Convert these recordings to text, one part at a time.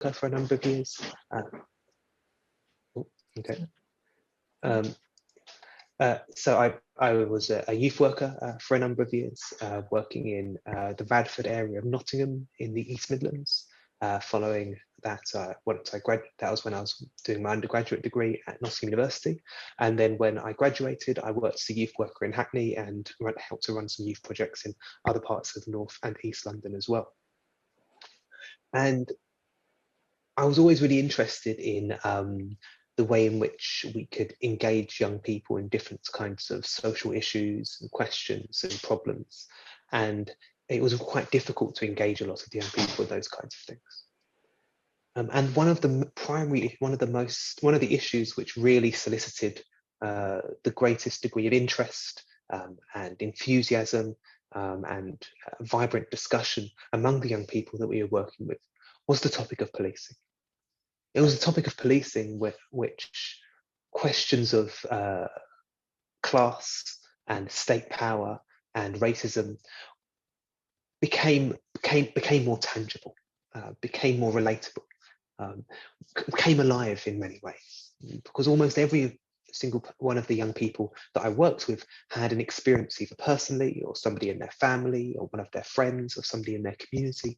worker for a number of years. Okay. So I was a youth worker for a number of years, working in the Radford area of Nottingham in the East Midlands. Following that, that was when I was doing my undergraduate degree at Nottingham University. And then when I graduated, I worked as a youth worker in Hackney and helped to run some youth projects in other parts of North and East London as well. And I was always really interested in the way in which we could engage young people in different kinds of social issues and questions and problems. And it was quite difficult to engage a lot of the young people with those kinds of things. And one of the issues which really solicited the greatest degree of interest and enthusiasm and vibrant discussion among the young people that we were working with was the topic of policing. It was a topic of policing with which questions of class and state power and racism became more tangible, became more relatable, became alive in many ways. Because almost every single one of the young people that I worked with had an experience, either personally or somebody in their family or one of their friends or somebody in their community,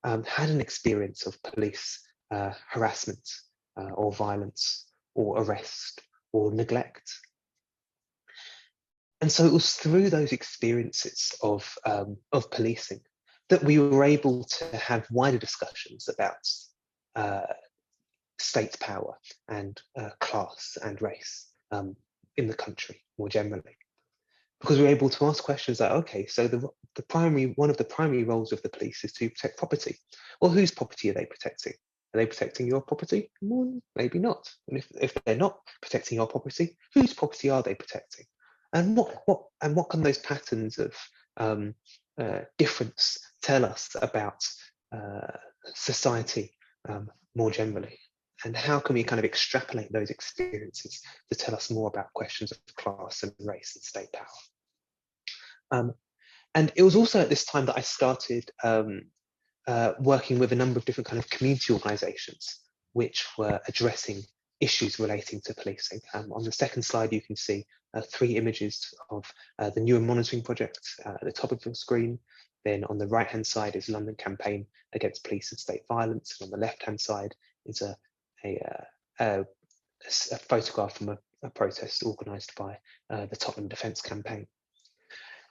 had an experience of police harassment or violence or arrest or neglect. And so it was through those experiences of policing that we were able to have wider discussions about state power and class and race in the country more generally. Because we were able to ask questions like, okay, so one of the primary roles of the police is to protect property. Well, whose property are they protecting? Are they protecting your property? Well, maybe not. And if they're not protecting your property, whose property are they protecting? And what can those patterns of difference tell us about society more generally? And how can we kind of extrapolate those experiences to tell us more about questions of class and race and state power? And it was also at this time that I started working with a number of different kind of community organisations which were addressing issues relating to policing. On the second slide, you can see 3 images of the Newer Monitoring Project at the top of your screen. Then on the right-hand side is London Campaign Against Police and State Violence. And on the left-hand side is a photograph from a protest organised by the Tottenham Defence Campaign.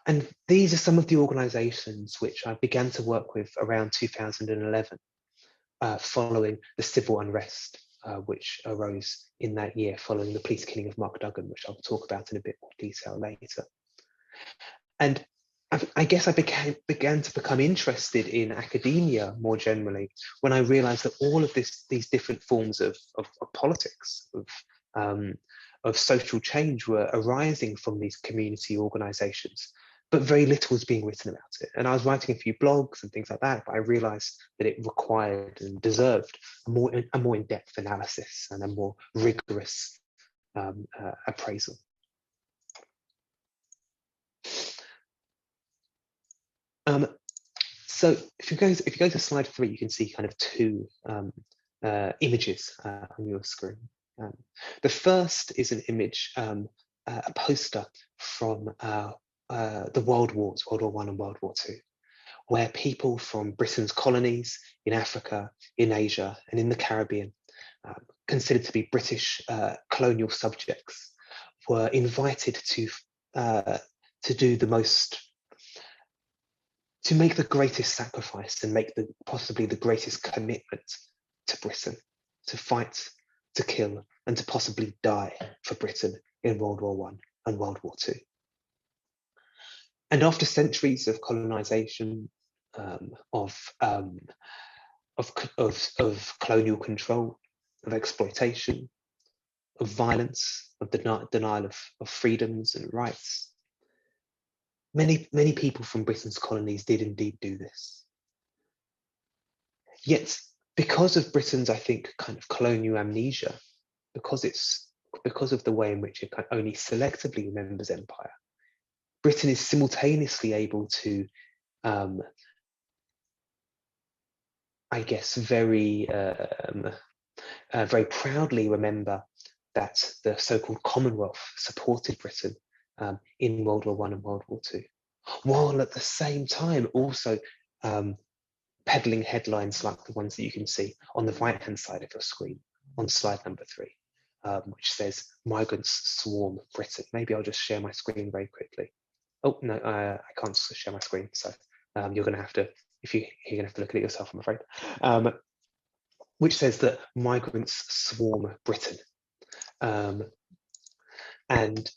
And these are some of the organisations which I began to work with around 2011, following the civil unrest which arose in that year following the police killing of Mark Duggan, which I'll talk about in a bit more detail later. And I guess I began to become interested in academia more generally when I realised that all of these different forms of politics, of social change were arising from these community organisations, but very little was being written about it. And I was writing a few blogs and things like that, but I realised that it required and deserved a more in-depth analysis and a more rigorous appraisal. So if you go to slide 3, you can see kind of 2 images on your screen. The first is an image, a poster from the World Wars, World War I and World War II, where people from Britain's colonies in Africa, in Asia, and in the Caribbean, considered to be British colonial subjects, were invited to do to make the greatest sacrifice and make possibly the greatest commitment to Britain, to fight, to kill, and to possibly die for Britain in World War I and World War II. And after centuries of colonisation, of colonial control, of exploitation, of violence, of denial of freedoms and rights, many people from Britain's colonies did indeed do this. Yet, because of Britain's, I think, kind of colonial amnesia, because of the way in which it only selectively remembers empire, Britain is simultaneously able to I guess, very proudly remember that the so-called Commonwealth supported Britain in World War I and World War II, while at the same time also peddling headlines like the ones that you can see on the right-hand side of your screen on slide number 3, which says, "Migrants swarm Britain." Maybe I'll just share my screen very quickly. Oh, no, I can't share my screen, so you're going to have to, you're going to have to look at it yourself, I'm afraid. Which says that migrants swarm Britain. And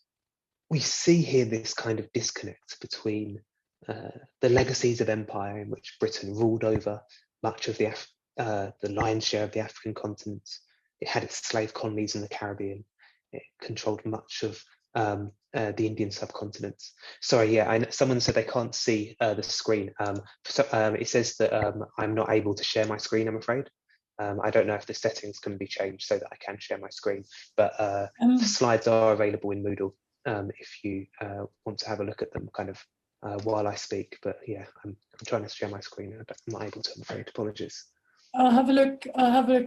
we see here this kind of disconnect between the legacies of empire in which Britain ruled over much of the lion's share of the African continent. It had its slave colonies in the Caribbean. It controlled much of the Indian subcontinent. Sorry, yeah, someone said they can't see the screen. It says that I'm not able to share my screen, I'm afraid. I don't know if the settings can be changed so that I can share my screen, but the slides are available in Moodle if you want to have a look at them kind of while I speak. But yeah, I'm trying to share my screen. I'm not able to, I'm afraid. Apologies. I'll have a look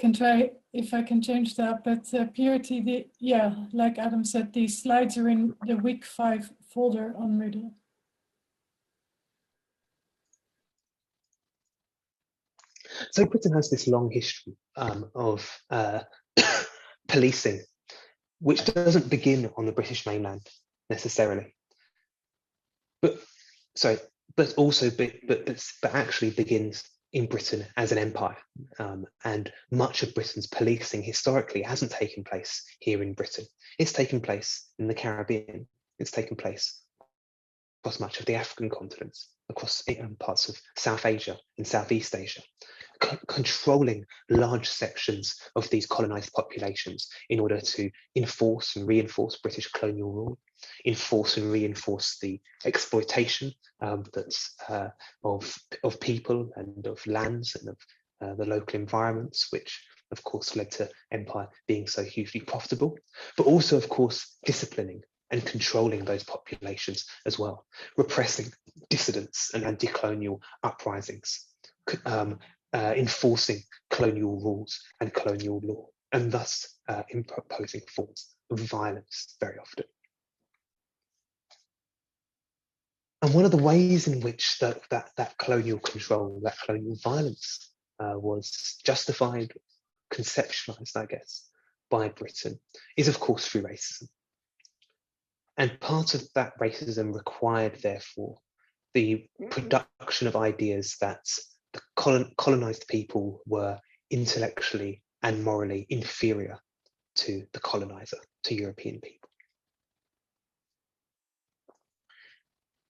and try if I can change that. But Purity, yeah, like Adam said, these slides are in the week 5 folder on Moodle. So Britain has this long history of policing, which doesn't begin on the British mainland necessarily, but actually begins in Britain as an empire, and much of Britain's policing historically hasn't taken place here in Britain. It's taken place in the Caribbean. It's taken place across much of the African continent, across parts of South Asia and Southeast Asia, controlling large sections of these colonized populations in order to enforce and reinforce British colonial rule, enforce and reinforce the exploitation that's of people and of lands and of the local environments, which of course led to empire being so hugely profitable, but also of course disciplining and controlling those populations as well, repressing dissidents and anti-colonial uprisings, enforcing colonial rules and colonial law, and thus imposing forms of violence very often. And one of the ways in which that colonial control, that colonial violence was justified, conceptualized, I guess, by Britain is of course through racism. And part of that racism required, therefore, the production of ideas that the colonized people were intellectually and morally inferior to the colonizer, to European people.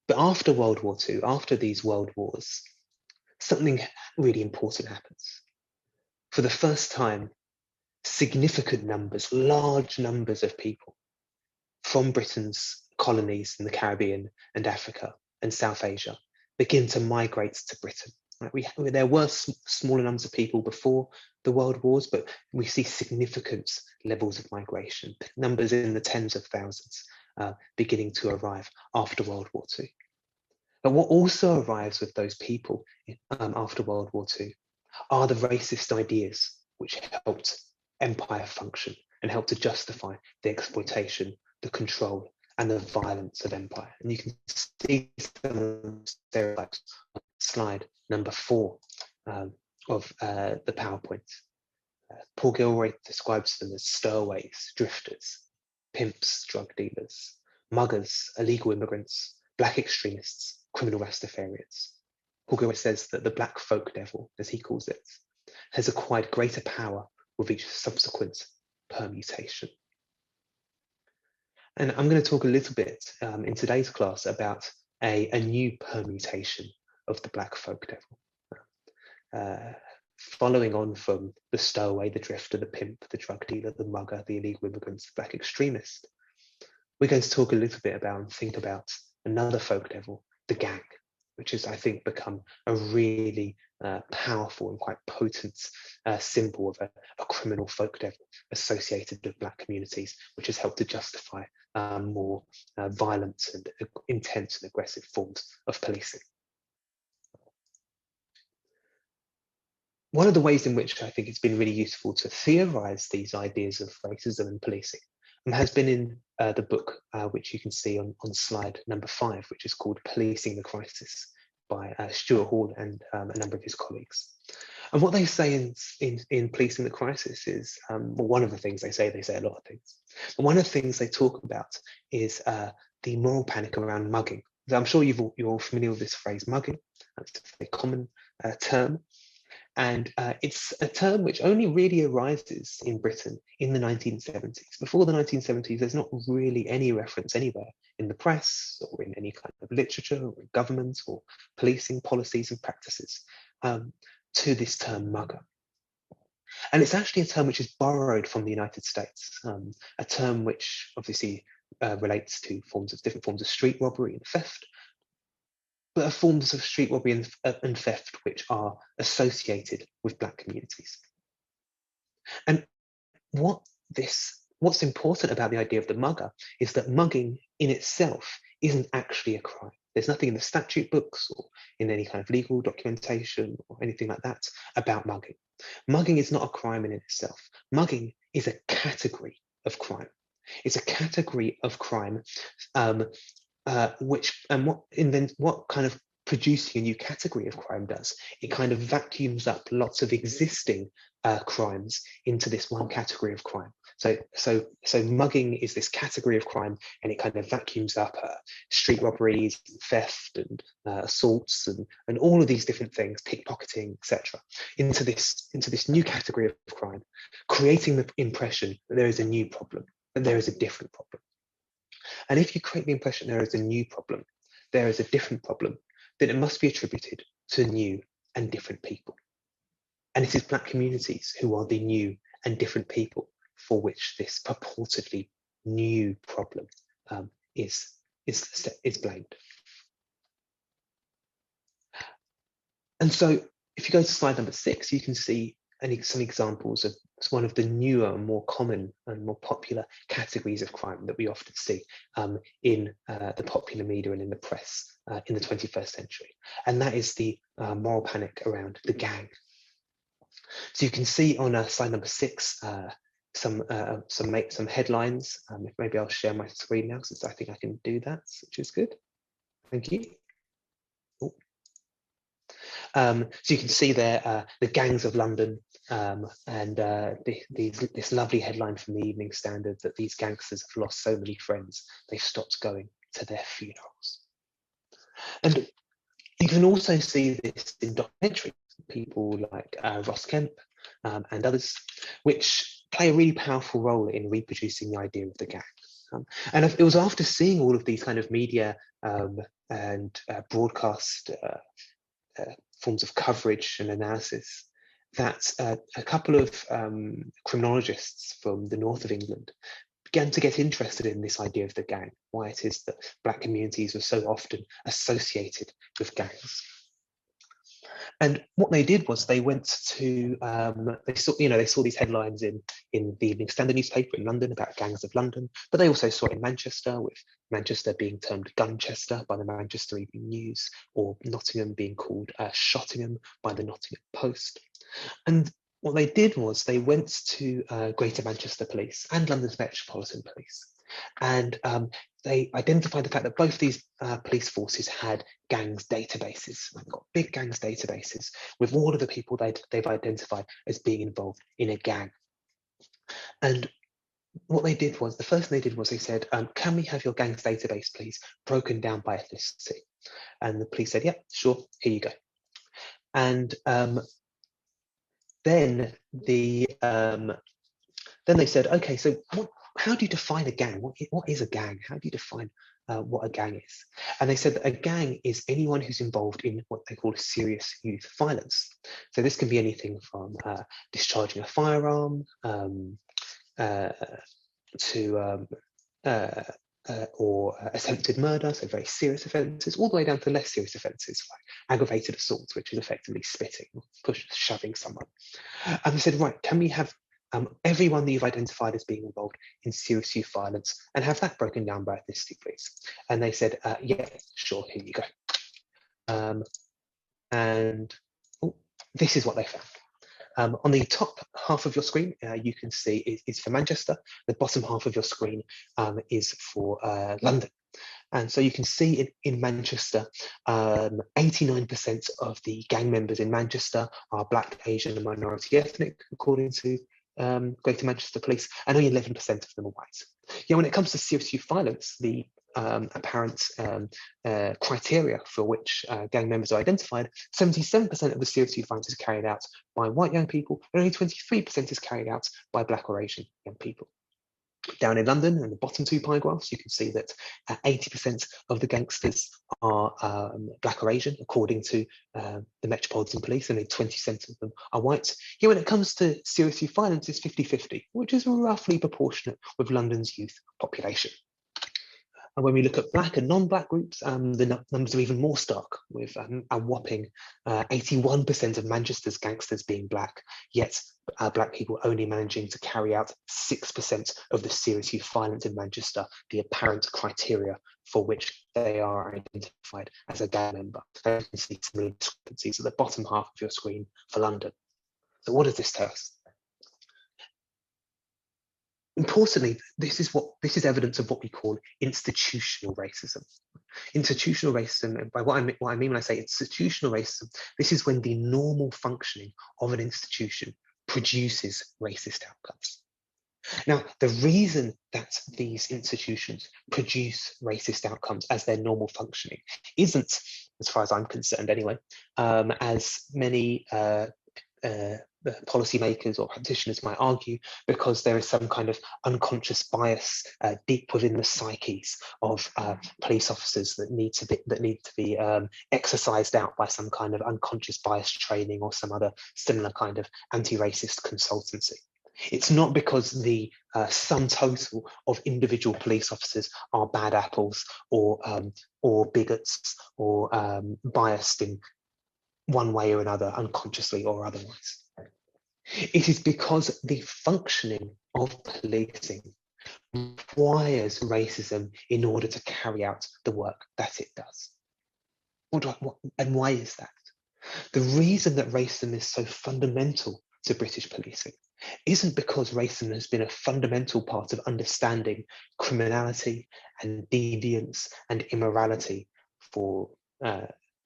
But after World War II, after these world wars, something really important happens. For the first time, significant numbers, large numbers of people from Britain's colonies in the Caribbean and Africa and South Asia begin to migrate to Britain. Right? There were smaller numbers of people before the world wars, but we see significant levels of migration, numbers in the tens of thousands beginning to arrive after World War II. But what also arrives with those people after World War II are the racist ideas which helped empire function and helped to justify the exploitation, the control and the violence of empire. And you can see some of the stereotypes on slide number 4 of the PowerPoint. Paul Gilroy describes them as stowaways, drifters, pimps, drug dealers, muggers, illegal immigrants, black extremists, criminal Rastafarians. Paul Gilroy says that the black folk devil, as he calls it, has acquired greater power with each subsequent permutation. And I'm going to talk a little bit in today's class about a new permutation of the black folk devil. Following on from the stowaway, the drifter, the pimp, the drug dealer, the mugger, the illegal immigrants, the black extremist, we're going to talk a little bit about and think about another folk devil, the gang, which has, I think, become a really powerful and quite potent symbol of a criminal folk devil associated with black communities, which has helped to justify more violent and intense and aggressive forms of policing. one of the ways in which I think it's been really useful to theorize these ideas of racism and policing has been in the book, which you can see on slide number 5, which is called Policing the Crisis by Stuart Hall and a number of his colleagues. And what they say in Policing the Crisis is, well, one of the things they say a lot of things, but one of the things they talk about is the moral panic around mugging. I'm sure you're all familiar with this phrase, mugging. That's a very common term. And it's a term which only really arises in Britain in the 1970s. Before the 1970s, there's not really any reference anywhere in the press or in any kind of literature or in government or policing policies and practices to this term mugger. And it's actually a term which is borrowed from the United States, a term which obviously relates to different forms of street robbery and theft, but are forms of street robbery and theft which are associated with Black communities. And what's important about the idea of the mugger is that mugging in itself isn't actually a crime. There's nothing in the statute books or in any kind of legal documentation or anything like that about mugging. Mugging is not a crime in itself. Mugging is a category of crime. It's a category of crime what kind of producing a new category of crime does, it kind of vacuums up lots of existing crimes into this one category of crime. So mugging is this category of crime, and it kind of vacuums up street robberies, theft, and assaults, and all of these different things, pickpocketing, etc., into this new category of crime, creating the impression that there is a new problem, that there is a different problem. And if you create the impression there is a new problem, there is a different problem, then it must be attributed to new and different people. And it is Black communities who are the new and different people for which this purportedly new problem is blamed. And so if you go to slide number 6, you can see some examples of one of the newer, more common and more popular categories of crime that we often see in the popular media and in the press in the 21st century. And that is the moral panic around the gang. So you can see on slide number 6 some headlines. Maybe I'll share my screen now, since I think I can do that, which is good. Thank you. So you can see there the gangs of London, and this lovely headline from the Evening Standard that these gangsters have lost so many friends they've stopped going to their funerals. And you can also see this in documentaries, people like Ross Kemp and others, which play a really powerful role in reproducing the idea of the gang. And it was after seeing all of these kind of media and broadcast forms of coverage and analysis that a couple of criminologists from the north of England began to get interested in this idea of the gang, why it is that Black communities are so often associated with gangs. And what they did was they went to they saw these headlines in the Evening Standard newspaper in London about gangs of London, but they also saw it in Manchester, with Manchester being termed Gunchester by the Manchester Evening News, or Nottingham being called Shottingham by the Nottingham Post. And what they did was they went to Greater Manchester Police and London's Metropolitan Police, and they identified the fact that both these police forces had gangs databases. They've got big gangs databases with all of the people they've identified as being involved in a gang. And what they did was, the first thing they did was they said, can we have your gangs database, please, broken down by ethnicity? And the police said, yeah, sure, here you go. And then they said, okay, so how do you define a gang? What is a gang? How do you define what a gang is? And they said that a gang is anyone who's involved in what they call serious youth violence. So this can be anything from discharging a firearm or attempted murder, so very serious offences, all the way down to less serious offences like aggravated assault, which is effectively spitting, shoving someone. And they said, right, can we have everyone that you've identified as being involved in serious youth violence and have that broken down by ethnicity, please? And they said, yeah, sure, here you go. And this is what they found. On the top half of your screen, you can see is for Manchester. The bottom half of your screen is for London. And so you can see in Manchester, 89% of the gang members in Manchester are Black, Asian and minority ethnic, according to Greater Manchester Police, and only 11% of them are white. Yeah, when it comes to serious youth violence, the apparent criteria for which gang members are identified, 77% of the serious youth violence is carried out by white young people, and only 23% is carried out by Black or Asian young people. Down in London, in the bottom two pie graphs, you can see that 80% of the gangsters are Black or Asian, according to the Metropolitan Police, and only 20% of them are white. Here, when it comes to serious youth violence, it's 50-50, which is roughly proportionate with London's youth population. And when we look at Black and non-Black groups, the numbers are even more stark, with a whopping 81% of Manchester's gangsters being Black, yet Black people only managing to carry out 6% of the serious youth violence in Manchester, the apparent criteria for which they are identified as a gang member. So you can see similar discrepancies at the bottom half of your screen for London. So what does this tell us? Importantly, this is evidence of what we call institutional racism. Institutional racism, and by what I mean when I say institutional racism, this is when the normal functioning of an institution produces racist outcomes. Now, the reason that these institutions produce racist outcomes as their normal functioning isn't, as far as I'm concerned anyway, as many policymakers or practitioners might argue, because there is some kind of unconscious bias deep within the psyches of police officers that need to be exercised out by some kind of unconscious bias training or some other similar kind of anti-racist consultancy. It's not because the sum total of individual police officers are bad apples or bigots or biased in one way or another, unconsciously or otherwise. It is because the functioning of policing requires racism in order to carry out the work that it does. And why is that? The reason that racism is so fundamental to British policing isn't because racism has been a fundamental part of understanding criminality and deviance and immorality for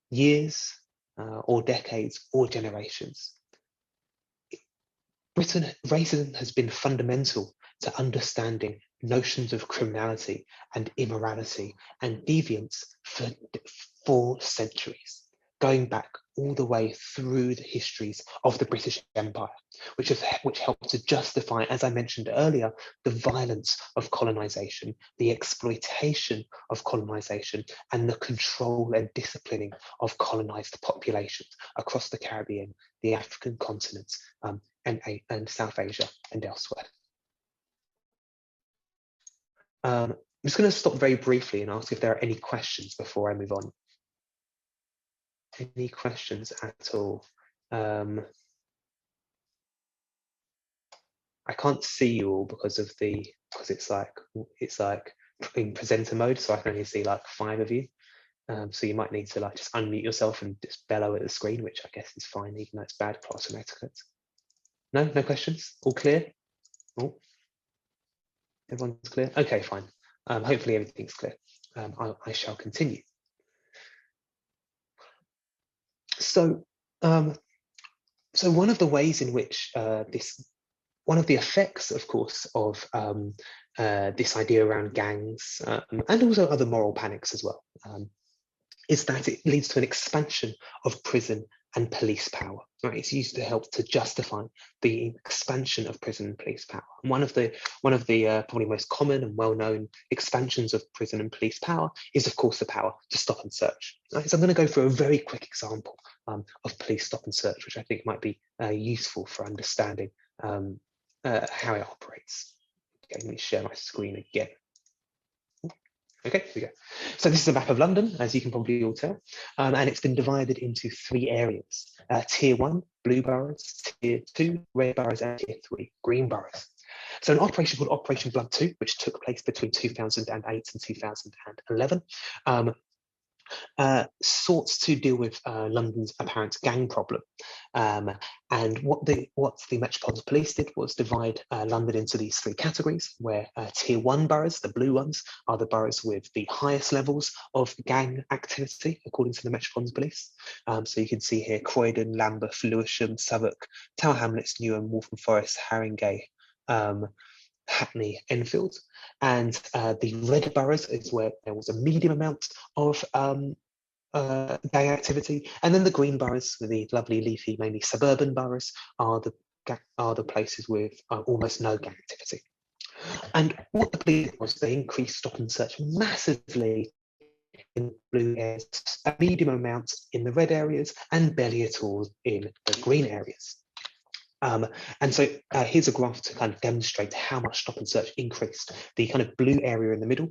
years or decades or generations. Racism has been fundamental to understanding notions of criminality and immorality and deviance for centuries, going back all the way through the histories of the British Empire, which helped to justify, as I mentioned earlier, the violence of colonisation, the exploitation of colonisation, and the control and disciplining of colonised populations across the Caribbean, the African continent, and South Asia and elsewhere. I'm just going to stop very briefly and ask if there are any questions before I move on. Any questions at all? I can't see you all because it's like in presenter mode, so I can only see like 5 of you. So you might need to like just unmute yourself and just bellow at the screen, which I guess is fine, even though it's bad classroom etiquette. No questions? All clear? Oh, everyone's clear? Okay, fine. Hopefully everything's clear. I shall continue. So one of the ways in which one of the effects, of course, of this idea around gangs and also other moral panics as well, is that it leads to an expansion of prison and police power. Right? It's used to help to justify the expansion of prison and police power. And one of the probably most common and well-known expansions of prison and police power is, of course, the power to stop and search. Right? So I'm going to go through a very quick example of police stop and search, which I think might be useful for understanding how it operates. Okay, let me share my screen again. Okay, here we go. So this is a map of London, as you can probably all tell, and it's been divided into 3 areas. Tier 1, blue boroughs, Tier 2, red boroughs, and Tier 3, green boroughs. So an operation called Operation Blood 2, which took place between 2008 and 2011, sought to deal with London's apparent gang problem. And what the Metropolitan Police did was divide London into these three categories, where tier 1 boroughs, the blue ones, are the boroughs with the highest levels of gang activity, according to the Metropolitan Police. So you can see here Croydon, Lambeth, Lewisham, Southwark, Tower Hamlets, Newham, Waltham Forest, Haringey, Hackney, Enfield. And the red boroughs is where there was a medium amount of gang activity, and then the green boroughs, the lovely leafy, mainly suburban boroughs, are the places with almost no gang activity. And what the police did was they increased stop and search massively in blue areas, a medium amount in the red areas, and barely at all in the green areas. And so here's a graph to kind of demonstrate how much stop and search increased. The kind of blue area in the middle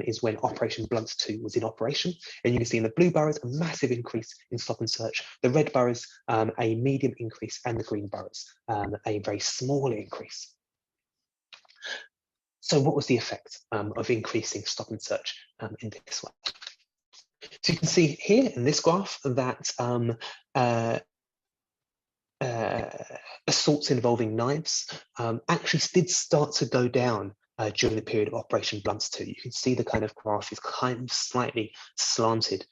is when Operation Blunt 2 was in operation. And you can see in the blue boroughs, a massive increase in stop and search. The red boroughs, a medium increase, and the green boroughs, a very small increase. So what was the effect of increasing stop and search in this way? So you can see here in this graph that assaults involving knives actually did start to go down during the period of Operation Blunt 2. You can see the kind of graph is kind of slightly slanted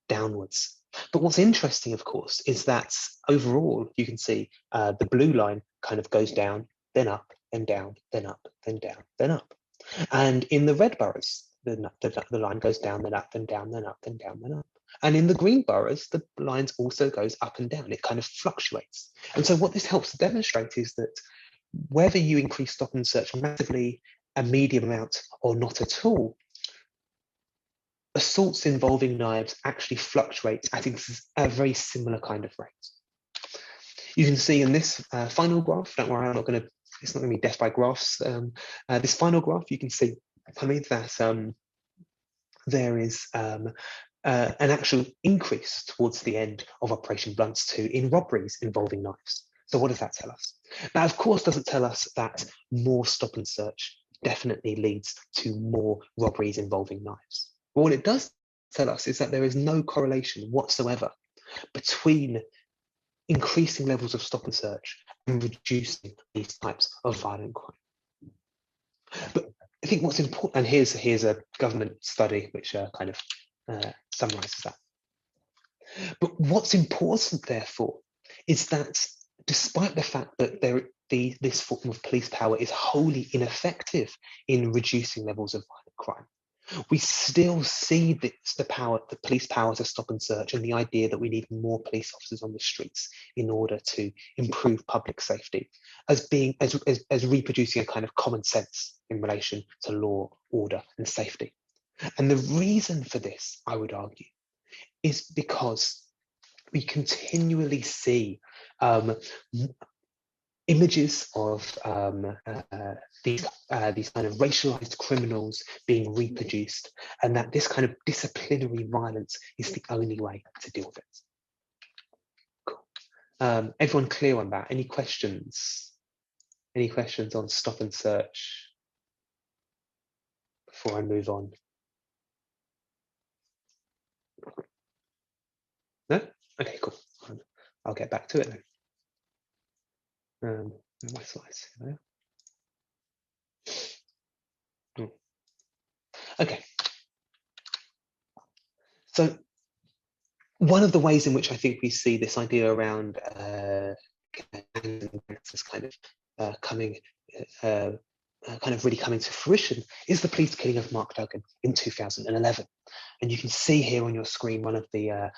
downwards. But what's interesting, of course, is that overall, you can see the blue line kind of goes down, then up, then down, then up, then down, then up. And in the red boroughs, the line goes down, then up, then down, then up, then down, then up. And in the green boroughs, the lines also goes up and down. It kind of fluctuates. And so what this helps to demonstrate is that whether you increase stop and search massively, a medium amount, or not at all, assaults involving knives actually fluctuate at a very similar kind of rate. You can see in this final graph, don't worry, it's not going to be death by graphs. This final graph, you can see that there is an actual increase towards the end of Operation Blunt 2 in robberies involving knives. So what does that tell us? That, of course, doesn't tell us that more stop and search definitely leads to more robberies involving knives. But what it does tell us is that there is no correlation whatsoever between increasing levels of stop and search and reducing these types of violent crime. But I think what's important, and here's a government study which kind of summarizes that. But what's important, therefore, is that despite the fact that this form of police power is wholly ineffective in reducing levels of violent crime, we still see the police power to stop and search, and the idea that we need more police officers on the streets in order to improve public safety as reproducing a kind of common sense in relation to law, order, and safety. And the reason for this, I would argue, is because we continually see images of these kind of racialized criminals being reproduced, and that this kind of disciplinary violence is the only way to deal with it. Cool. Everyone clear on that? Any questions? Any questions on stop and search before I move on? No? Okay, cool. I'll get back to it then. My slides. Okay. So one of the ways in which I think we see this idea around this kind of really coming to fruition is the police killing of Mark Duggan in 2011. And you can see here on your screen one of the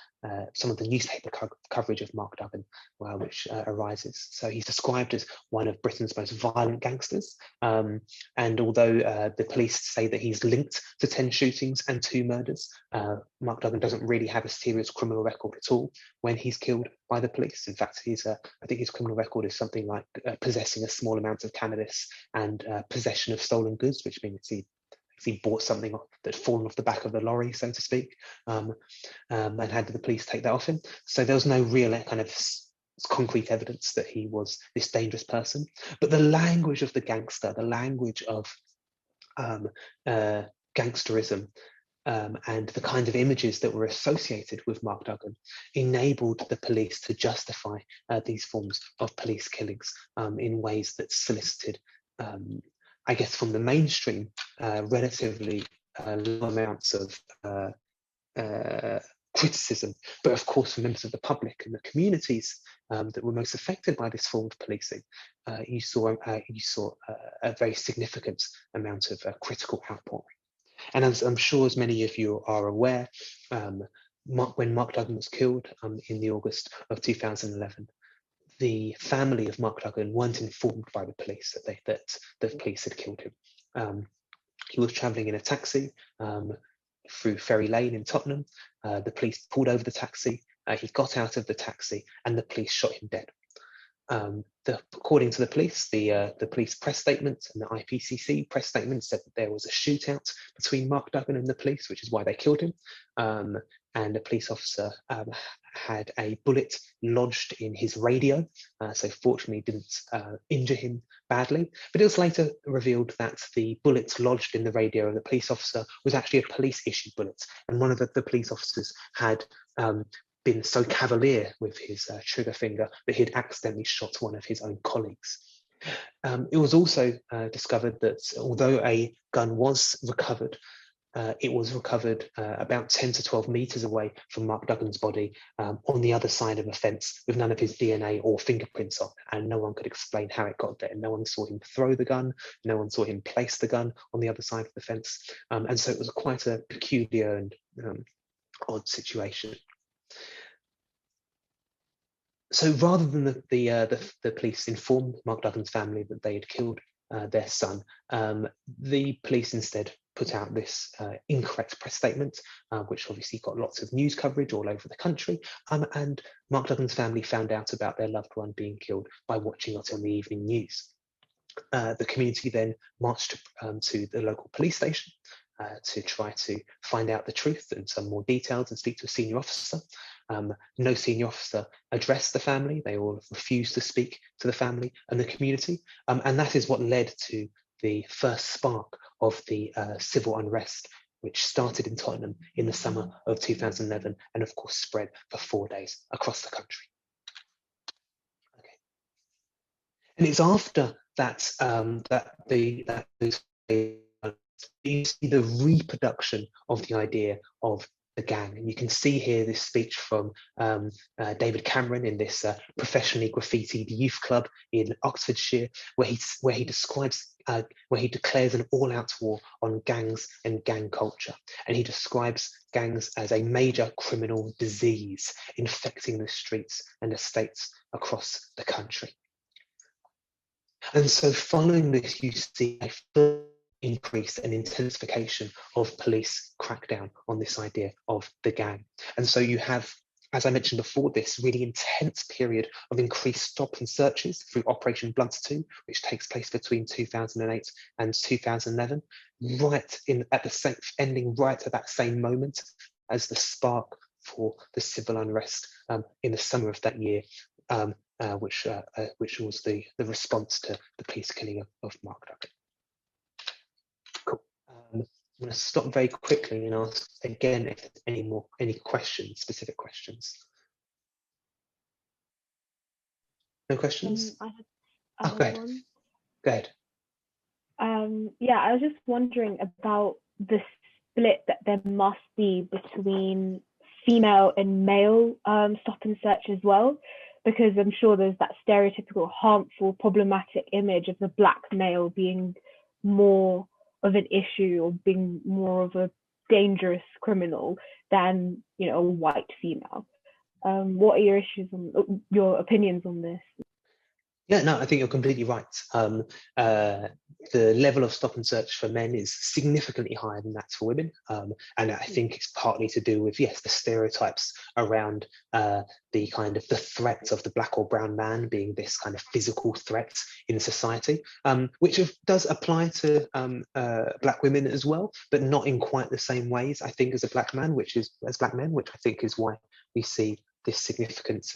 some of the newspaper coverage of Mark Duggan, which arises. So he's described as one of Britain's most violent gangsters. And although the police say that he's linked to 10 shootings and 2 murders, Mark Duggan doesn't really have a serious criminal record at all when he's killed by the police. In fact, I think his criminal record is something like possessing a small amount of cannabis and possession of stolen goods, which means he bought something that had fallen off the back of the lorry, so to speak, and had the police take that off him. So there was no real kind of concrete evidence that he was this dangerous person. But the language of the gangster, the language of gangsterism, and the kind of images that were associated with Mark Duggan enabled the police to justify these forms of police killings in ways that solicited, I guess, from the mainstream, relatively low amounts of criticism, but of course for members of the public and the communities that were most affected by this form of policing, you saw a very significant amount of critical outpouring. And as I'm sure as many of you are aware, when Mark Duggan was killed in the August of 2011, the family of Mark Duggan weren't informed by the police that the police had killed him. He was travelling in a taxi through Ferry Lane in Tottenham. The police pulled over the taxi. He got out of the taxi, and the police shot him dead. According to the police, the police press statement and the IPCC press statement said that there was a shootout between Mark Duggan and the police, which is why they killed him. And a police officer had a bullet lodged in his radio, so fortunately didn't injure him badly. But it was later revealed that the bullet lodged in the radio of the police officer was actually a police-issued bullet, and one of the police officers had been so cavalier with his trigger finger that he'd accidentally shot one of his own colleagues. It was also discovered that although a gun was recovered, it was recovered about 10 to 12 meters away from Mark Duggan's body on the other side of a fence with none of his DNA or fingerprints on, and no one could explain how it got there. No one saw him throw the gun, no one saw him place the gun on the other side of the fence. And so it was quite a peculiar and odd situation. So rather than the police inform Mark Duggan's family that they had killed their son, the police instead put out this incorrect press statement, which obviously got lots of news coverage all over the country. And Mark Duggan's family found out about their loved one being killed by watching it on the evening news. The community then marched to the local police station to try to find out the truth and some more details and speak to a senior officer. No senior officer addressed the family. They all refused to speak to the family and the community. And that is what led to the first spark of the civil unrest, which started in Tottenham in the summer of 2011 and of course spread for 4 days across the country. Okay. And it's after that you see the reproduction of the idea of the gang. And you can see here this speech from David Cameron in this professionally graffitied youth club in Oxfordshire, where he declares an all-out war on gangs and gang culture. And he describes gangs as a major criminal disease infecting the streets and estates across the country. And so following this, you see a full increase and intensification of police crackdown on this idea of the gang. And so you have, as I mentioned before, this really intense period of increased stop and searches through Operation Blood 2, which takes place between 2008 and 2011, ending right at that same moment as the spark for the civil unrest in the summer of that year, which was the response to the police killing of Mark Duggan. Cool. I'm going to stop very quickly and ask again if there's any questions, specific questions. No questions? I have go ahead. one. Go ahead. Yeah, I was just wondering about the split that there must be between female and male stop and search as well, because I'm sure there's that stereotypical, harmful, problematic image of the black male being more of an issue or being more of a dangerous criminal than, a white female. What are your opinions on this? Yeah, no, I think you're completely right. The level of stop and search for men is significantly higher than that for women. And I think it's partly to do with, yes, the stereotypes around the kind of the threat of the black or brown man being this kind of physical threat in society, which does apply to black women as well, but not in quite the same ways, I think, as black men, which I think is why we see this significant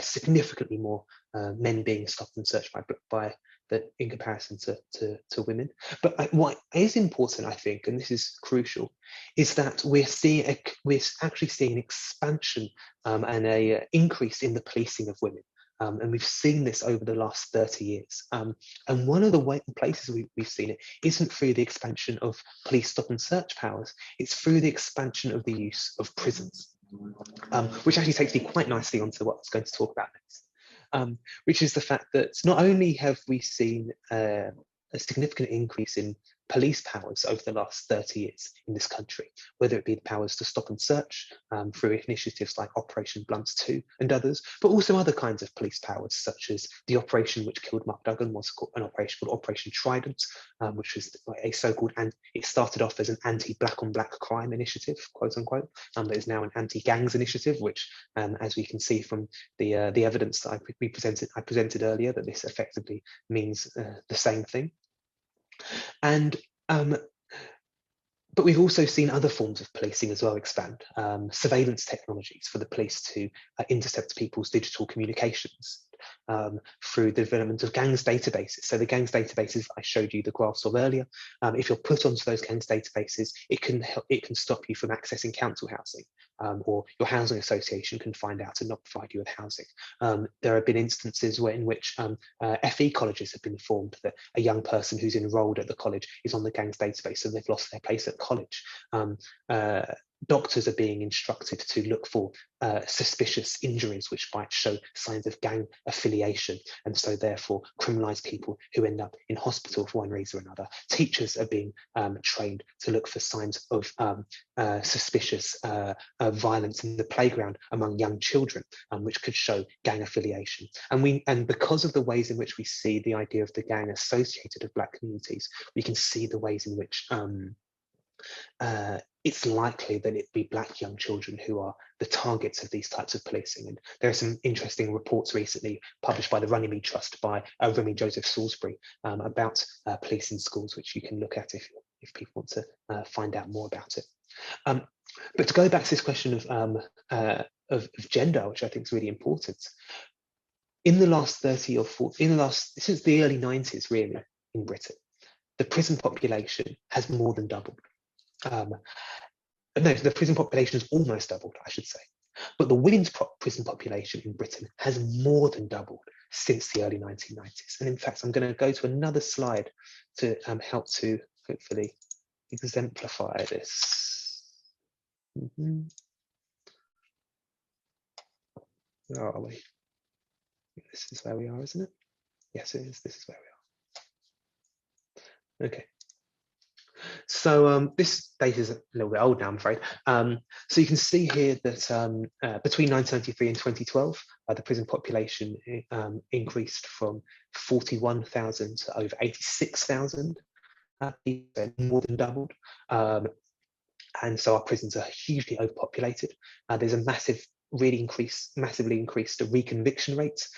significantly more men being stopped and searched by that in comparison to women. But what is important, I think, and this is crucial, is that we're actually seeing an expansion and a increase in the policing of women. And we've seen this over the last 30 years. And one of the places we've seen it isn't through the expansion of police stop and search powers, it's through the expansion of the use of prisons, which actually takes me quite nicely onto what I was going to talk about next, which is the fact that not only have we seen a significant increase in police powers over the last 30 years in this country, whether it be the powers to stop and search through initiatives like Operation Blunt 2 and others, but also other kinds of police powers, such as the operation which killed Mark Duggan was an operation called Operation Trident, which was a so-called, and it started off as an anti-black on black crime initiative, quote unquote, but is now an anti-gangs initiative, which, as we can see from the evidence that I presented earlier, that this effectively means the same thing. And but we've also seen other forms of policing as well expand. Surveillance technologies for the police to intercept people's digital communications through the development of gangs databases. So the gangs databases I showed you the graphs of earlier, if you're put onto those gangs databases, it can stop you from accessing council housing, or your housing association can find out and not provide you with housing. There have been instances in which FE colleges have been informed that a young person who's enrolled at the college is on the gangs database and they've lost their place at college. Doctors are being instructed to look for suspicious injuries which might show signs of gang affiliation, and so therefore criminalise people who end up in hospital for one reason or another. Teachers are being trained to look for signs of suspicious violence in the playground among young children, which could show gang affiliation. And because of the ways in which we see the idea of the gang associated with Black communities, we can see the ways in which it's likely that it'd be Black young children who are the targets of these types of policing. And there are some interesting reports recently published by the Runnymede Trust by Remy Joseph Salisbury about police in schools, which you can look at if people want to find out more about it. But to go back to this question of gender, which I think is really important, in the last 30 or 40, since the early 90s, really, in Britain, the prison population has more than doubled. No, the prison population has almost doubled, I should say. But the women's prison population in Britain has more than doubled since the early 1990s. And in fact, I'm going to go to another slide to help to hopefully exemplify this. Where are we? This is where we are, isn't it? Yes, it is. This is where we are. Okay. So this data is a little bit old now, I'm afraid. So you can see here that between 1993 and 2012, the prison population increased from 41,000 to over 86,000, more than doubled. And so our prisons are hugely overpopulated. There's a massively increased reconviction rates.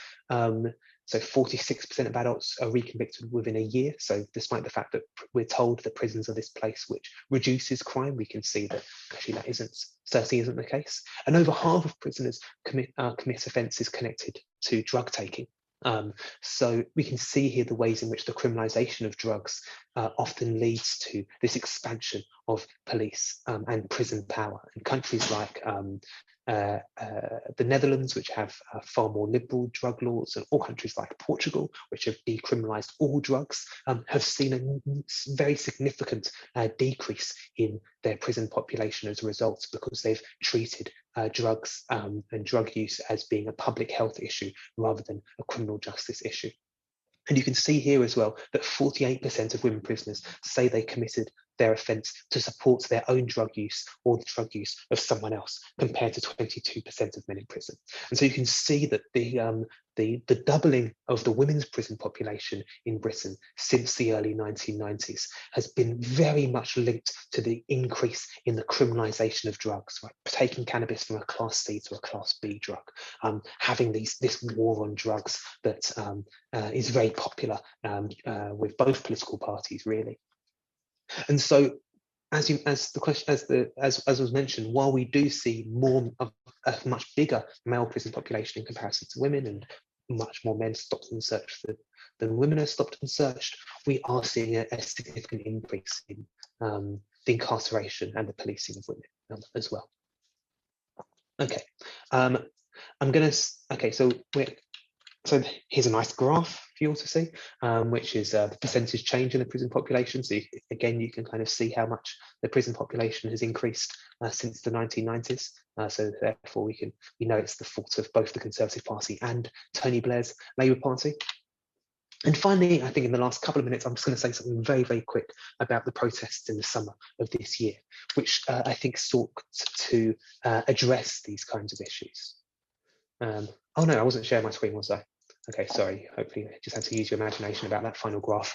So 46% of adults are reconvicted within a year. So despite the fact that we're told that prisons are this place which reduces crime, we can see that actually that certainly isn't the case. And over half of prisoners commit offences connected to drug taking. So we can see here the ways in which the criminalisation of drugs often leads to this expansion of police and prison power. And countries like the Netherlands, which have far more liberal drug laws, and all countries like Portugal, which have decriminalised all drugs, have seen a very significant decrease in their prison population as a result, because they've treated drugs and drug use as being a public health issue rather than a criminal justice issue. And you can see here as well that 48% of women prisoners say they committed their offence to support their own drug use or the drug use of someone else, compared to 22% of men in prison. And so you can see that the doubling of the women's prison population in Britain since the early 1990s has been very much linked to the increase in the criminalisation of drugs, right? Taking cannabis from a Class C to a Class B drug, having this war on drugs that is very popular with both political parties, really. And so, as was mentioned, while we do see a much bigger male prison population in comparison to women, and much more men stopped and searched than women are stopped and searched, we are seeing a significant increase in the incarceration and the policing of women as well. Okay, so here's a nice graph for you all to see, which is the percentage change in the prison population. So again, you can kind of see how much the prison population has increased since the 1990s. So therefore, we know it's the fault of both the Conservative Party and Tony Blair's Labour Party. And finally, I think in the last couple of minutes, I'm just going to say something very, very quick about the protests in the summer of this year, which I think sought to address these kinds of issues. Oh no, I wasn't sharing my screen, was I? Okay, sorry. Hopefully, I just had to use your imagination about that final graph.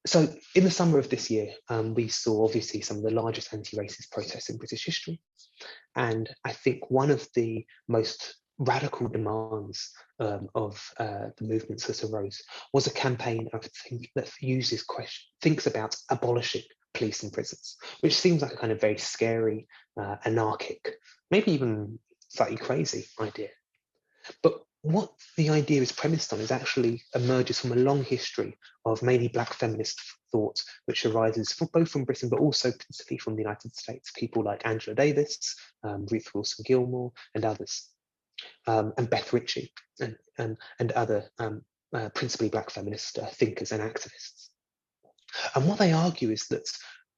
So in the summer of this year, we saw obviously some of the largest anti-racist protests in British history. And I think one of the most radical demands of the movements that arose was a campaign that thinks about abolishing police and prisons, which seems like a kind of very scary, anarchic, maybe even slightly crazy idea. But what the idea is premised on is actually emerges from a long history of mainly Black feminist thought, which arises both from Britain, but also principally from the United States. People like Angela Davis, Ruth Wilson Gilmore, and others, and Beth Ritchie, and other principally Black feminist thinkers and activists. And what they argue is that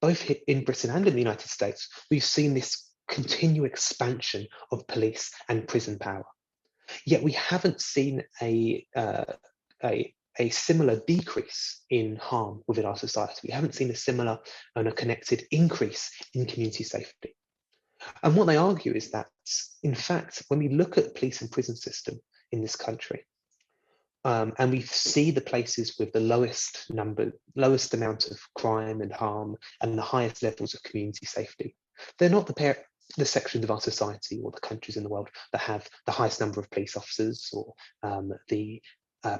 both in Britain and in the United States, we've seen this continued expansion of police and prison power. Yet we haven't seen a similar decrease in harm within our society. We haven't seen a similar and a connected increase in community safety. And what they argue is that, in fact, when we look at the police and prison system in this country, and we see the places with the lowest amount of crime and harm and the highest levels of community safety, they're not the sections of our society or the countries in the world that have the highest number of police officers or the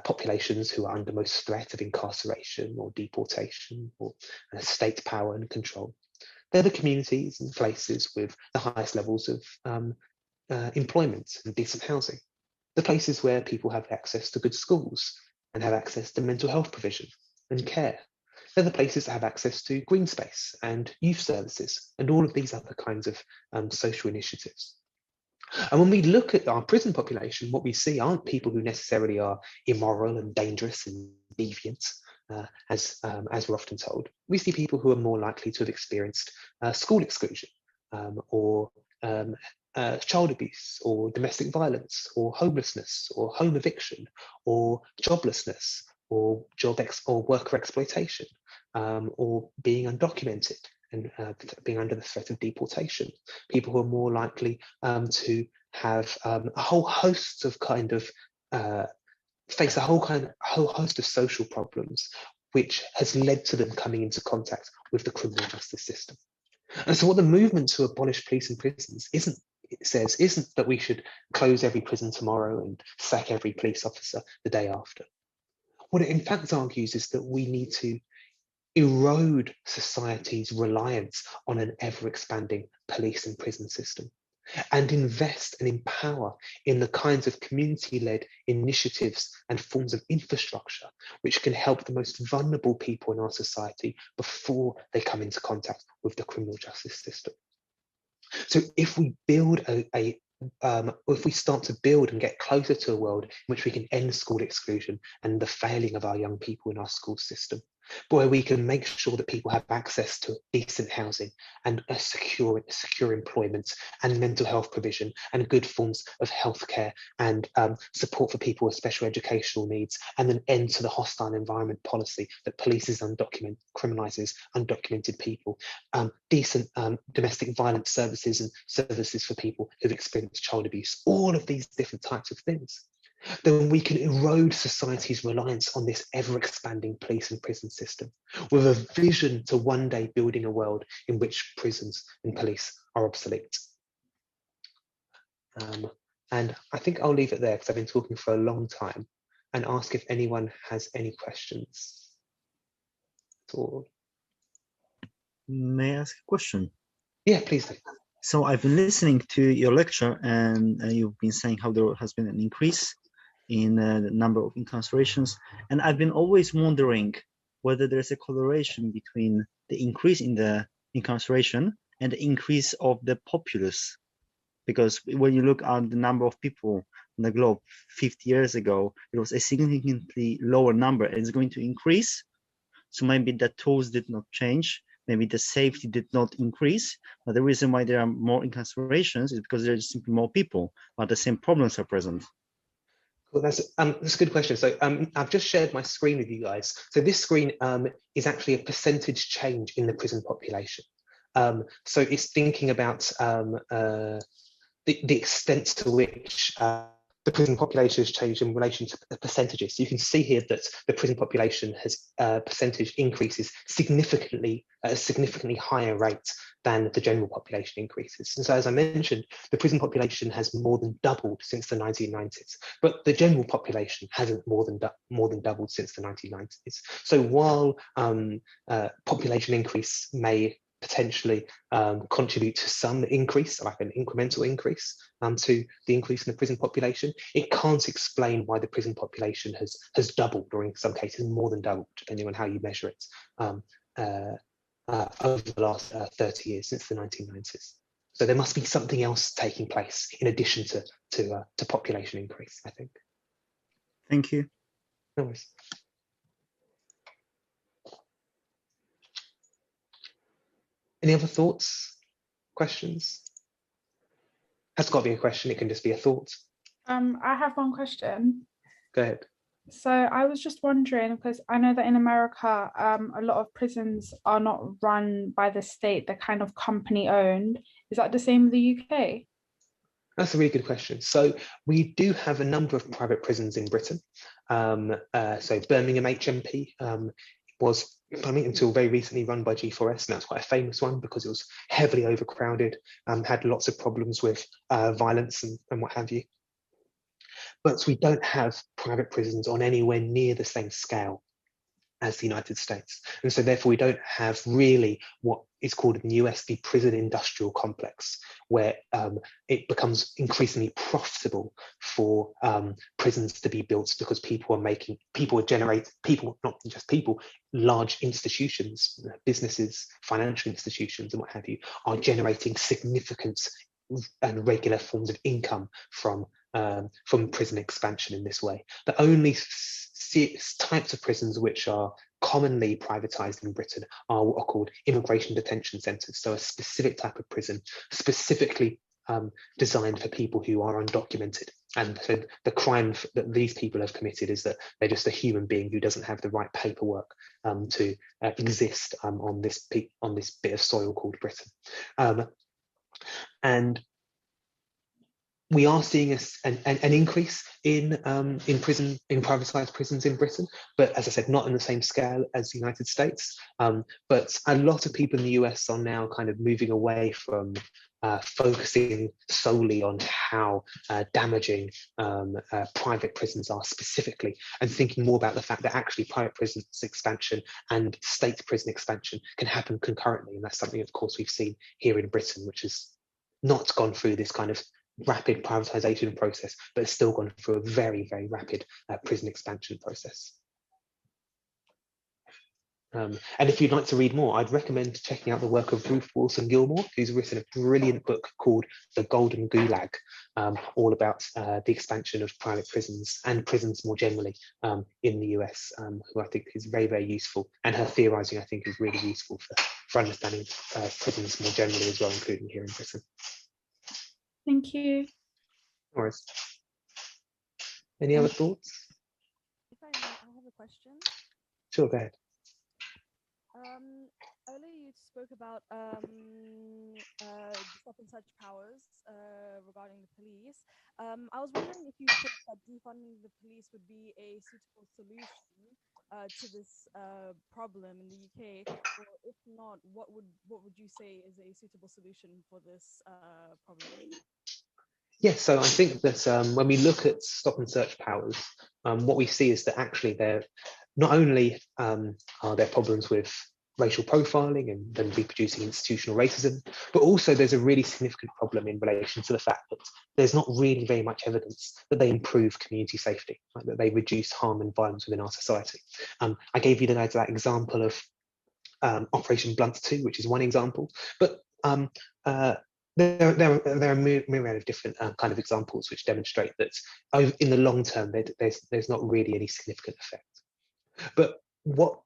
populations who are under most threat of incarceration or deportation or state power and control. They're the communities and places with the highest levels of employment and decent housing. The places where people have access to good schools and have access to mental health provision and care. They're the places that have access to green space and youth services and all of these other kinds of social initiatives. And when we look at our prison population, what we see aren't people who necessarily are immoral and dangerous and deviant, as we're often told. We see people who are more likely to have experienced school exclusion or child abuse or domestic violence or homelessness or home eviction or joblessness or worker exploitation or being undocumented and being under the threat of deportation. People who are more likely to have a whole host of face a whole host of social problems, which has led to them coming into contact with the criminal justice system. And so what the movement to abolish police and prisons isn't that we should close every prison tomorrow and sack every police officer the day after. What it in fact argues is that we need to erode society's reliance on an ever-expanding police and prison system and invest and empower in the kinds of community-led initiatives and forms of infrastructure which can help the most vulnerable people in our society before they come into contact with the criminal justice system. So if we build if we start to build and get closer to a world in which we can end school exclusion and the failing of our young people in our school system, but where we can make sure that people have access to decent housing and a secure employment and mental health provision and good forms of healthcare and support for people with special educational needs, and an end to the hostile environment policy that criminalises undocumented people, decent domestic violence services and services for people who've experienced child abuse, all of these different types of things, then we can erode society's reliance on this ever-expanding police and prison system with a vision to one day building a world in which prisons and police are obsolete. And I think I'll leave it there because I've been talking for a long time and ask if anyone has any questions at all. May I ask a question? Yeah, please do. So I've been listening to your lecture and you've been saying how there has been an increase in the number of incarcerations. And I've been always wondering whether there's a correlation between the increase in the incarceration and the increase of the populace. Because when you look at the number of people on the globe 50 years ago, it was a significantly lower number, and it's going to increase. So maybe the tools did not change, maybe the safety did not increase, but the reason why there are more incarcerations is because there's simply more people, but the same problems are present. Well, that's a good question. So I've just shared my screen with you guys. So this screen is actually a percentage change in the prison population. So it's thinking about the extent to which the prison population has changed in relation to the percentages. So you can see here that the prison population has percentage increases significantly at a significantly higher rate than the general population increases. And so, as I mentioned, the prison population has more than doubled since the 1990s, but the general population hasn't more than doubled since the 1990s. So while population increase may potentially contribute to some increase, like an incremental increase to the increase in the prison population, it can't explain why the prison population has doubled, or in some cases more than doubled, depending on how you measure it, over the last 30 years, since the 1990s. So there must be something else taking place in addition to population increase, I think. Thank you. No worries. Any other thoughts, questions? Has got to be a question, it can just be a thought. I have one question. Go ahead. So I was just wondering, because I know that in America, a lot of prisons are not run by the state, they're kind of company owned. Is that the same in the UK? That's a really good question. So we do have a number of private prisons in Britain. So Birmingham HMP was, I mean, until very recently run by G4S, and that's quite a famous one because it was heavily overcrowded, had lots of problems with violence and what have you. But we don't have private prisons on anywhere near the same scale as the United States. And so therefore we don't have really what is called in the US the prison industrial complex, where it becomes increasingly profitable for prisons to be built because not just people, large institutions, businesses, financial institutions and what have you, are generating significant and regular forms of income from prison expansion in this way. The only types of prisons which are commonly privatized in Britain are what are called immigration detention centres. So a specific type of prison specifically designed for people who are undocumented. And so the crime that these people have committed is that they're just a human being who doesn't have the right paperwork to exist on this bit of soil called Britain. And we are seeing an increase in privatized prisons in Britain, but as I said, not in the same scale as the United States. But a lot of people in the US are now kind of moving away from focusing solely on how damaging private prisons are specifically, and thinking more about the fact that actually private prisons expansion and state prison expansion can happen concurrently. And that's something, of course, we've seen here in Britain, which has not gone through this kind of rapid privatization process, but it's still gone through a very, very rapid prison expansion process. And if you'd like to read more, I'd recommend checking out the work of Ruth Wilson Gilmore, who's written a brilliant book called The Golden Gulag, all about the expansion of private prisons and prisons more generally in the US, who I think is very, very useful. And her theorizing, I think, is really useful for understanding prisons more generally as well, including here in Britain. Thank you. No worries. Any other thoughts? If I may, I have a question. Sure, go ahead. Earlier you spoke about stop and search powers regarding the police. I was wondering if you thought that defunding the police would be a suitable solution to this problem in the UK, or if not, what would you say is a suitable solution for this problem? Yes, so I think that when we look at stop and search powers, what we see is that actually they're not only are there problems with racial profiling and then reproducing institutional racism. But also there's a really significant problem in relation to the fact that there's not really very much evidence that they improve community safety, right? That they reduce harm and violence within our society. I gave you that example of Operation Blunt 2, which is one example, but there are a myriad of different kind of examples which demonstrate that in the long term, there's not really any significant effect. But what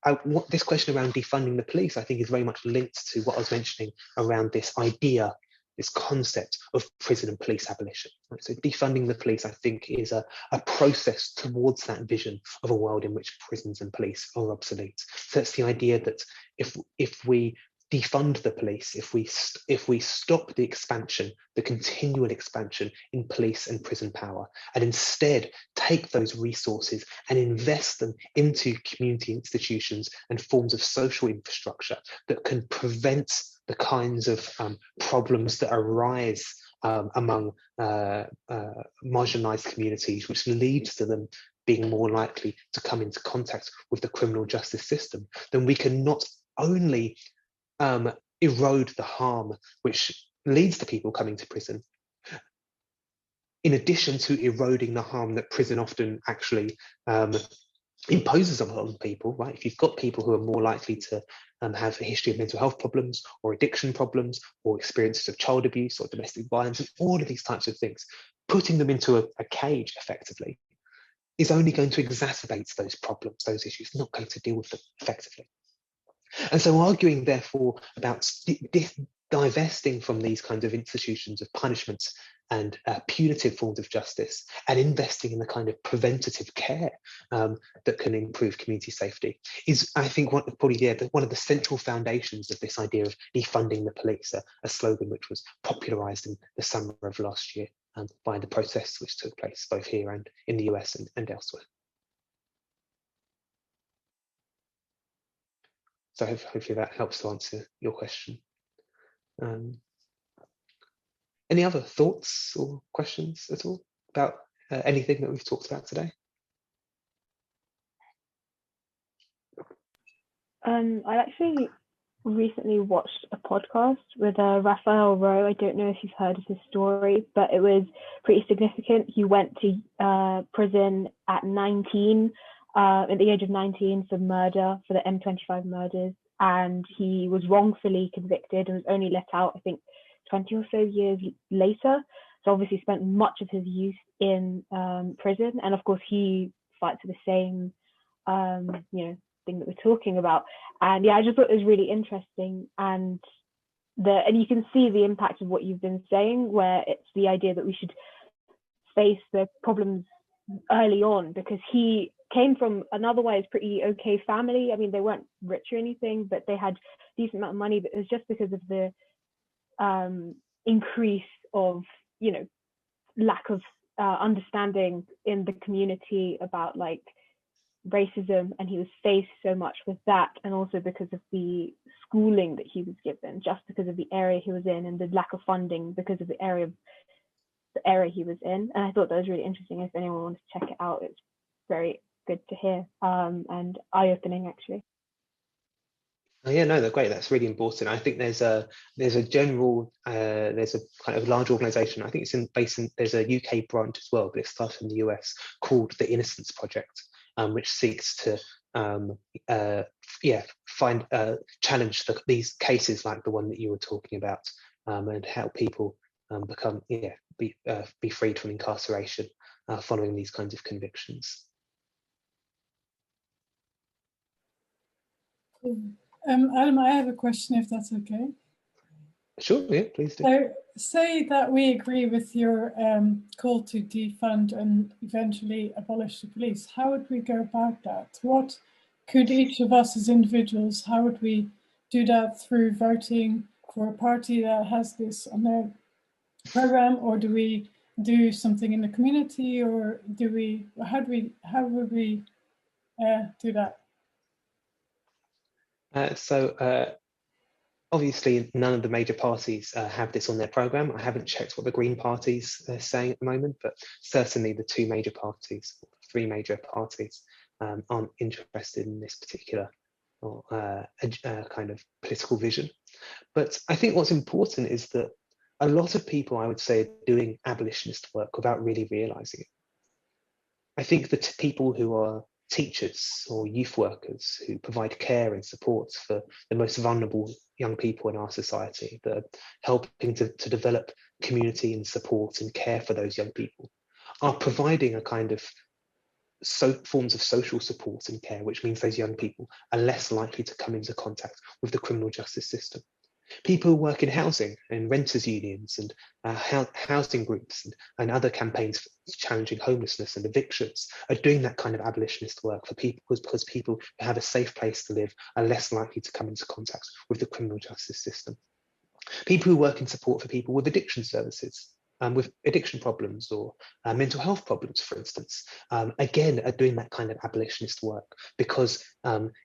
this question around defunding the police, I think, is very much linked to what I was mentioning around this idea, this concept of prison and police abolition. Right? So defunding the police, I think, is a process towards that vision of a world in which prisons and police are obsolete. So it's the idea that if we defund the police, if we stop the expansion, the continual expansion in police and prison power, and instead take those resources and invest them into community institutions and forms of social infrastructure that can prevent the kinds of problems that arise among marginalized communities, which leads to them being more likely to come into contact with the criminal justice system, then we can not only erode the harm which leads to people coming to prison, in addition to eroding the harm that prison often actually imposes upon people, right? If you've got people who are more likely to have a history of mental health problems or addiction problems or experiences of child abuse or domestic violence and all of these types of things, putting them into a cage effectively is only going to exacerbate those problems, those issues, not going to deal with them effectively. And so arguing, therefore, about divesting from these kinds of institutions of punishments and punitive forms of justice and investing in the kind of preventative care that can improve community safety is, I think, one of the central foundations of this idea of defunding the police, a slogan which was popularised in the summer of last year by the protests which took place both here and in the US and elsewhere. So hopefully that helps to answer your question. Any other thoughts or questions at all about anything that we've talked about today? I actually recently watched a podcast with Raphael Rowe. I don't know if you've heard of his story, but it was pretty significant. He went to prison at 19. At the age of 19 for murder, for the M25 murders, and he was wrongfully convicted and was only let out, I think, 20 or so years later. So obviously spent much of his youth in prison, and of course he fights for the same, thing that we're talking about. And yeah, I just thought it was really interesting, and you can see the impact of what you've been saying, where it's the idea that we should face the problems early on, because he came from an otherwise pretty okay family. I mean, they weren't rich or anything, but they had a decent amount of money, but it was just because of the increase of, lack of understanding in the community about like racism, and he was faced so much with that, and also because of the schooling that he was given, just because of the area he was in, and the lack of funding because of the area he was in. And I thought that was really interesting. If anyone wants to check it out, it's very good to hear and eye-opening, actually. Oh, yeah, no, they're great. That's really important. I think there's a general there's a kind of large organisation. I think it's there's a UK branch as well, but it started in the US, called the Innocence Project, which seeks to challenge these cases like the one that you were talking about, and help people become be freed from incarceration following these kinds of convictions. Cool. Adam, I have a question, if that's okay. Sure, yeah, please do. So, say that we agree with your call to defund and eventually abolish the police. How would we go about that? What could each of us as individuals, how would we do that? Through voting for a party that has this on their program, or do we do something in the community, or how would we do that? Obviously, none of the major parties have this on their programme. I haven't checked what the Green Party's saying at the moment, but certainly the three major parties aren't interested in this particular or a kind of political vision. But I think what's important is that a lot of people, I would say, are doing abolitionist work without really realizing it. I think that people who are teachers or youth workers who provide care and support for the most vulnerable young people in our society, that are helping to develop community and support and care for those young people, are providing a kind of forms of social support and care, which means those young people are less likely to come into contact with the criminal justice system. People who work in housing and renters unions and housing groups and other campaigns challenging homelessness and evictions are doing that kind of abolitionist work for people, because people who have a safe place to live are less likely to come into contact with the criminal justice system. People who work in support for people with addiction services, with addiction problems or mental health problems, for instance, again, are doing that kind of abolitionist work, because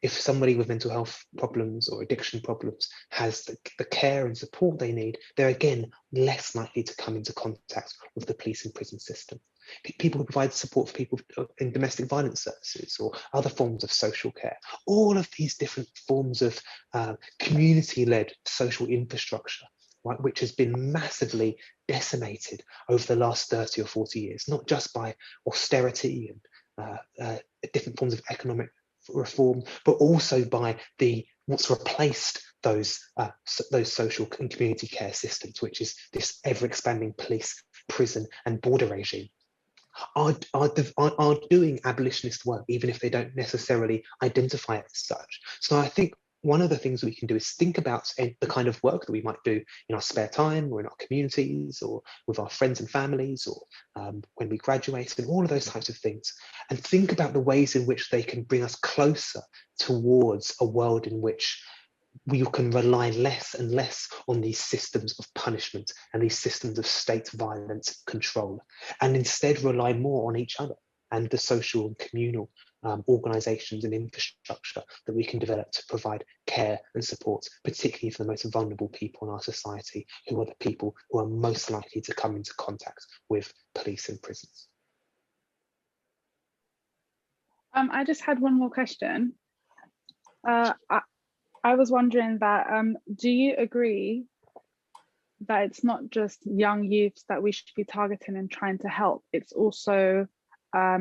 if somebody with mental health problems or addiction problems has the care and support they need, they're again less likely to come into contact with the police and prison system. People who provide support for people in domestic violence services or other forms of social care, all of these different forms of community-led social infrastructure, right, which has been massively decimated over the last 30 or 40 years, not just by austerity and different forms of economic reform, but also by what's replaced those social and community care systems, which is this ever-expanding police, prison, and border regime, are doing abolitionist work, even if they don't necessarily identify it as such. So I think one of the things we can do is think about the kind of work that we might do in our spare time or in our communities or with our friends and families or when we graduate and all of those types of things, and think about the ways in which they can bring us closer towards a world in which we can rely less and less on these systems of punishment and these systems of state violence and control, and instead rely more on each other and the social and communal organisations and infrastructure that we can develop to provide care and support, particularly for the most vulnerable people in our society, who are the people who are most likely to come into contact with police and prisons. I just had one more question. I was wondering that, do you agree that it's not just young youths that we should be targeting and trying to help? It's also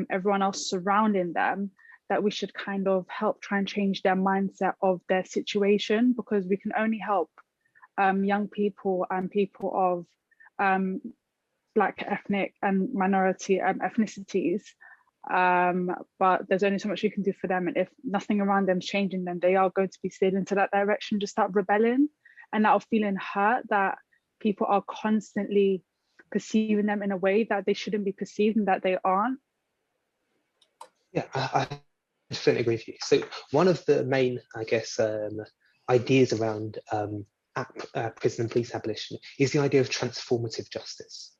everyone else surrounding them that we should kind of help try and change their mindset of their situation, because we can only help young people and people of Black, ethnic and minority ethnicities. But there's only so much you can do for them, and if nothing around them is changing them, they are going to be steered into that direction, just start rebelling, and that of feeling hurt that people are constantly perceiving them in a way that they shouldn't be perceived and that they aren't. Yeah, I definitely agree with you. So one of the main, I guess, ideas around prison and police abolition is the idea of transformative justice.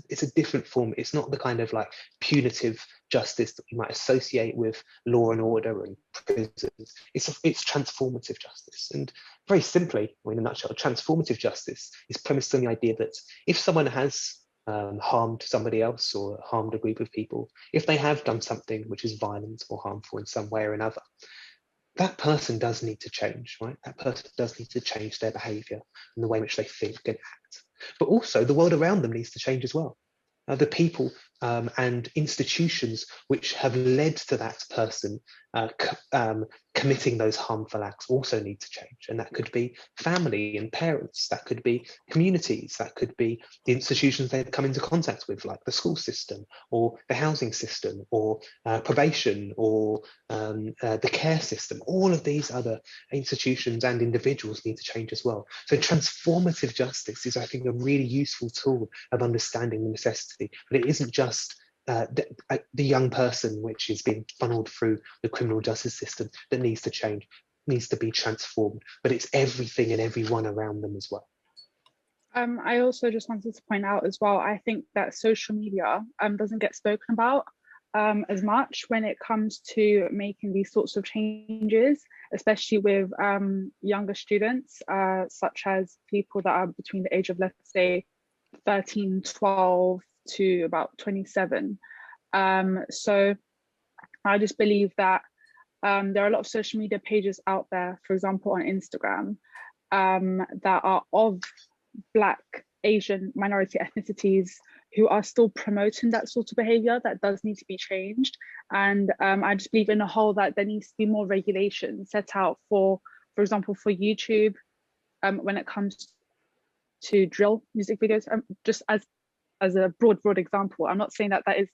It's a different form. It's not the kind of like punitive justice that we might associate with law and order and prisons. It's transformative justice. And very simply, or in a nutshell, transformative justice is premised on the idea that if someone has harmed somebody else or harmed a group of people, if they have done something which is violent or harmful in some way or another, that person does need to change, right? That person does need to change their behaviour and the way in which they think and act. But also the world around them needs to change as well. The people and institutions which have led to that person committing those harmful acts also need to change. And that could be family and parents, that could be communities, that could be the institutions they come into contact with, like the school system or the housing system or probation or the care system. All of these other institutions and individuals need to change as well. So transformative justice is, I think, a really useful tool of understanding the necessity, but it isn't just the young person which is being funneled through the criminal justice system that needs to change, needs to be transformed, but it's everything and everyone around them as well. I also just wanted to point out as well, I think that social media doesn't get spoken about as much when it comes to making these sorts of changes, especially with younger students, such as people that are between the age of, let's say, 13, 12 to about 27. So I just believe that there are a lot of social media pages out there, for example, on Instagram, that are of Black, Asian, minority ethnicities who are still promoting that sort of behavior that does need to be changed. And I just believe in a whole that there needs to be more regulation set out for example, for YouTube, when it comes to drill music videos, just as a broad example. I'm not saying that that is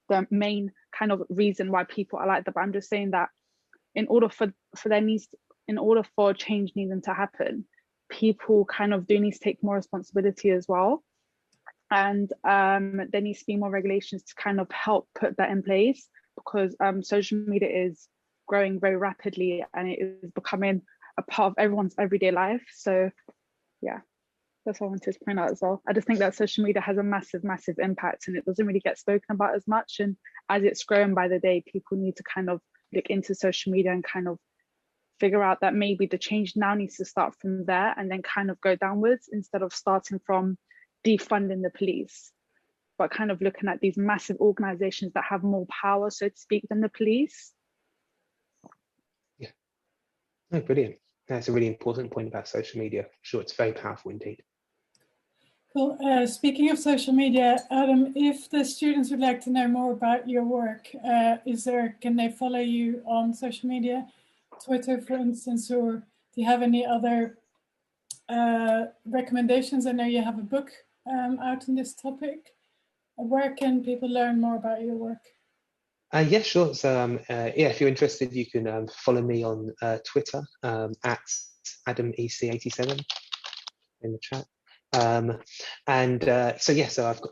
the main kind of reason why people are like that, but I'm just saying that in order for change needing to happen, people kind of do need to take more responsibility as well. And there needs to be more regulations to kind of help put that in place, because social media is growing very rapidly and it is becoming a part of everyone's everyday life. So yeah, that's what I wanted to point out as well. I just think that social media has a massive impact, and it doesn't really get spoken about as much. And as it's growing by the day, people need to kind of look into social media and kind of figure out that maybe the change now needs to start from there and then kind of go downwards, instead of starting from defunding the police, but kind of looking at these massive organizations that have more power, so to speak, than the police. Yeah, no, brilliant. That's a really important point about social media. I'm sure it's very powerful indeed. Cool. Speaking of social media, Adam, if the students would like to know more about your work, can they follow you on social media, Twitter, for instance, or do you have any other recommendations? I know you have a book out on this topic. Where can people learn more about your work? Yeah, sure. So if you're interested, you can follow me on Twitter at AdamEC87 in the chat. So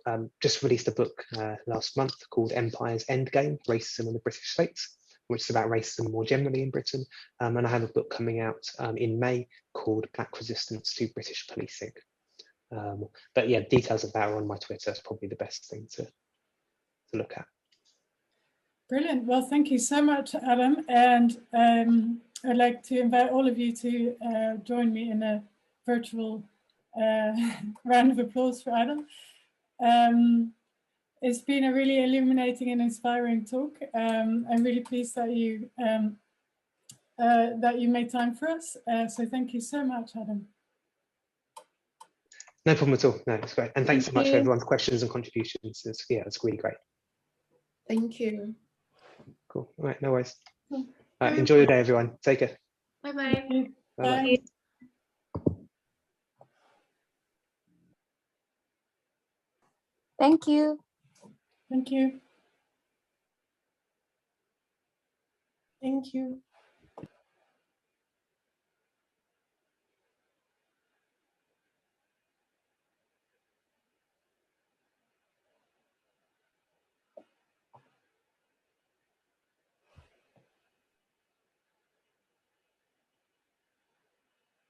I've just released a book last month called Empire's Endgame, Racism in the British States, which is about racism more generally in Britain. And I have a book coming out in May called Black Resistance to British Policing. But yeah, details of that are on my Twitter. It's probably the best thing to look at. Brilliant. Well, thank you so much, Adam. And I'd like to invite all of you to join me in a virtual round of applause for Adam. It's been a really illuminating and inspiring talk. I'm really pleased that you made time for us. So thank you so much, Adam. No problem at all. No, it's great. And thanks so much for everyone's questions and contributions. It's really great. Thank you. Cool. All right, no worries. Cool. Enjoy your day, everyone. Take care. Bye-bye. Bye. Thank you. Thank you. Thank you.